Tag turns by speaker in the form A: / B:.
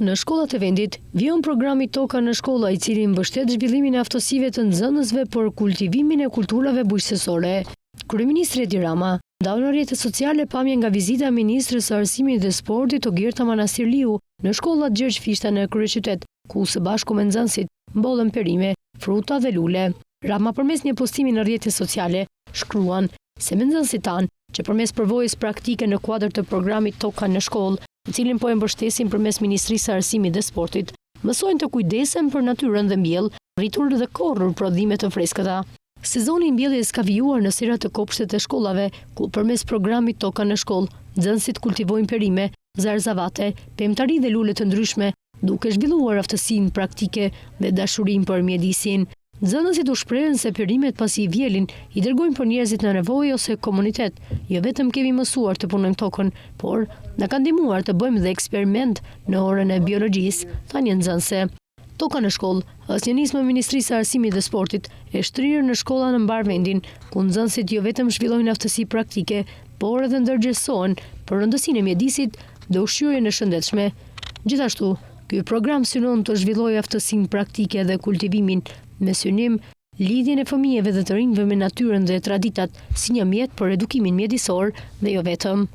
A: Në shkollat e vendit, vjen programi Toka në shkolla, i cili mbështet zhvillimin e aftësive të nxënësve për kultivimin e kulturave bujqësore. Kryeministri Edi Rama ndau në rrjetet sociale pamje nga vizita e ministres së arsimit dhe sportit Ogjerta Manastirliu në shkollat Gjergj Fishta në kryeqytet, ku së bashku me nxënësit mbollën perime, fruta dhe lule. Rama përmes një postimi në rrjetet sociale shkruan se me nxënësit tanë që përmes përvojës praktike në kuadër të programit Toka në shkollë, i cilin po e mbështesin përmes Ministrisë së Arsimit dhe Sportit, mësojnë të kujdesen për natyrën dhe mbjell, rritur dhe korrur prodhime të freskëta. Sezoni i mbjelljes ka vijuar në serat të kopshtet e shkollave, ku përmes programit Toka në shkollë, nxënësit kultivojnë perime, zarzavate, pemtari dhe lule të ndryshme, duke zhvilluar aftësinë praktike dhe dashurinë për mjedisin. Nxënësit u shprehen se perimet pasi i vjelin i dërgojnë për njerëzit në nevojë ose komunitet. Jo vetëm kemi mësuar të punojmë tokën, por na ka ndihmuar të bëjmë dhe eksperiment në orën e biologjisë, tha një nxënëse. Toka në shkollë është një nismë e Ministrisë së Arsimit dhe Sportit, e shtrirë në shkolla në mbar vendin, ku nxënësit jo vetëm zhvillojnë aftësi praktike, por edhe ndërgjegjësohen për rëndësinë e mjedisit dhe ushqyerjen e shëndetshme. Gjithashtu, ky program synon të zhvillojë aftësinë praktike dhe kultivimin me synim lidhjen e fëmijëve dhe të rinjve me natyrën dhe traditat si një mjet për edukimin mjedisor dhe jo vetëm.